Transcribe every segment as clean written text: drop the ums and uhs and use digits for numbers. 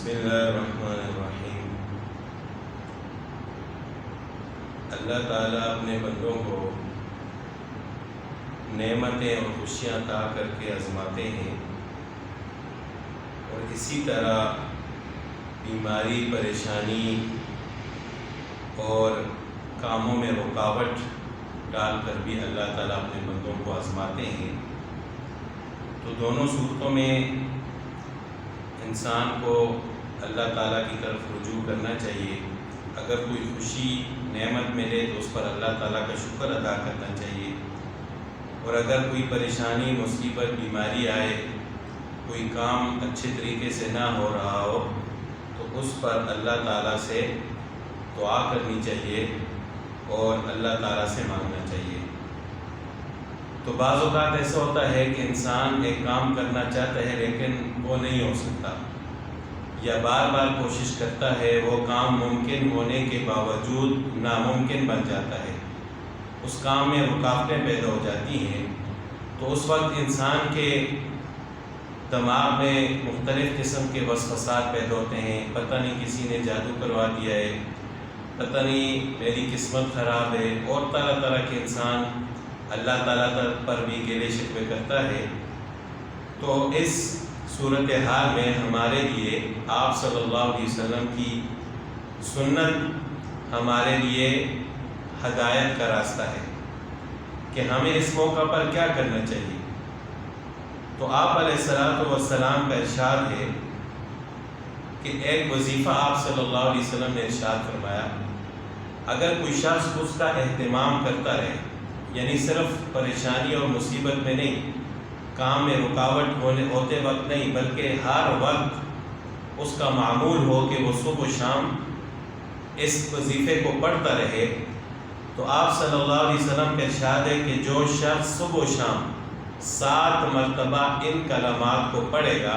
بسم اللہ الرحمن الرحیم۔ اللہ تعالیٰ اپنے بندوں کو نعمتیں اور خوشیاں عطا کر کے آزماتے ہیں، اور اسی طرح بیماری، پریشانی اور کاموں میں رکاوٹ ڈال کر بھی اللہ تعالیٰ اپنے بندوں کو آزماتے ہیں۔ تو دونوں صورتوں میں انسان کو اللہ تعالیٰ کی طرف رجوع کرنا چاہیے۔ اگر کوئی خوشی نعمت ملے تو اس پر اللہ تعالیٰ کا شکر ادا کرنا چاہیے، اور اگر کوئی پریشانی، مصیبت، بیماری آئے، کوئی کام اچھے طریقے سے نہ ہو رہا ہو تو اس پر اللہ تعالیٰ سے دعا کرنی چاہیے اور اللہ تعالیٰ سے مانگنا چاہیے۔ تو بعض اوقات ایسا ہوتا ہے کہ انسان ایک کام کرنا چاہتا ہے لیکن وہ نہیں ہو سکتا، یا بار بار کوشش کرتا ہے، وہ کام ممکن ہونے کے باوجود ناممکن بن جاتا ہے، اس کام میں رکاوٹیں پیدا ہو جاتی ہیں۔ تو اس وقت انسان کے دماغ میں مختلف قسم کے وسوسات پیدا ہوتے ہیں، پتہ نہیں کسی نے جادو کروا دیا ہے، پتہ نہیں میری قسمت خراب ہے، اور طرح طرح کے انسان اللہ تعالیٰ پر بھی گلے شکوے کرتا ہے۔ تو اس صورتحال میں ہمارے لیے آپ صلی اللہ علیہ وسلم کی سنت ہمارے لیے ہدایت کا راستہ ہے کہ ہمیں اس موقع پر کیا کرنا چاہیے۔ تو آپ علیہ الصلوۃ والسلام کا ارشاد ہے کہ ایک وظیفہ آپ صلی اللہ علیہ وسلم نے ارشاد فرمایا، اگر کوئی شخص اس کا اہتمام کرتا رہے، یعنی صرف پریشانی اور مصیبت میں نہیں، کام میں رکاوٹ ہوتے وقت نہیں، بلکہ ہر وقت اس کا معمول ہو کہ وہ صبح و شام اس وظیفے کو پڑھتا رہے، تو آپ صلی اللہ علیہ وسلم کا ارشاد ہے کہ جو شخص صبح و شام 7 مرتبہ ان کلمات کو پڑھے گا،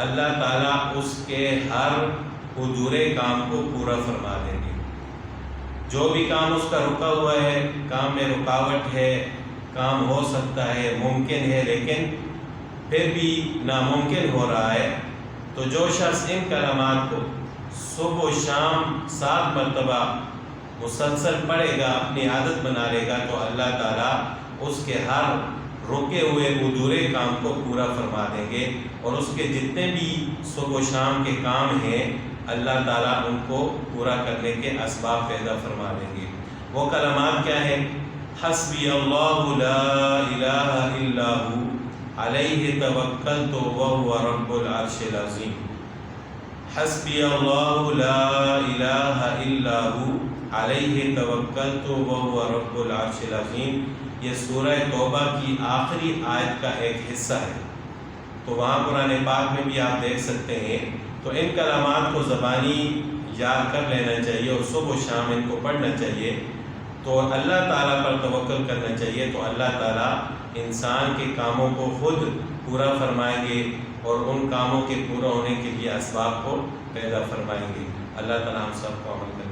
اللہ تعالیٰ اس کے ہر ادھورے کام کو پورا فرما دیں گے۔ جو بھی کام اس کا رکا ہوا ہے، کام میں رکاوٹ ہے، کام ہو سکتا ہے، ممکن ہے لیکن پھر بھی ناممکن ہو رہا ہے، تو جو شخص ان کلمات کو صبح و شام 7 مرتبہ مسلسل پڑھے گا، اپنی عادت بنا لے گا، تو اللہ تعالیٰ اس کے ہر رکے ہوئے ادھورے کام کو پورا فرما دیں گے، اور اس کے جتنے بھی صبح و شام کے کام ہیں اللہ تعالیٰ ان کو پورا کرنے کے اسباب پیدا فرما دیں گے۔ وہ کلمات کیا ہیں؟ حسبی اللہ لا الہ الا ہو علیہ توکلت وہو رب العرش العظیم۔ حسبی اللہ لا الہ الا ہو علیہ توکلت وہو رب العرش العظیم، یہ سورہ توبہ کی آخری آیت کا ایک حصہ ہے۔ تو وہاں قرآن پاک میں بھی آپ دیکھ سکتے ہیں۔ تو ان کلمات کو زبانی یاد کر لینا چاہیے اور صبح و شام ان کو پڑھنا چاہیے، تو اللہ تعالیٰ پر توکل کرنا چاہیے، تو اللہ تعالیٰ انسان کے کاموں کو خود پورا فرمائیں گے اور ان کاموں کے پورا ہونے کے لیے اسباب کو پیدا فرمائیں گے۔ اللہ تعالیٰ ہم سب کو عمل کریں۔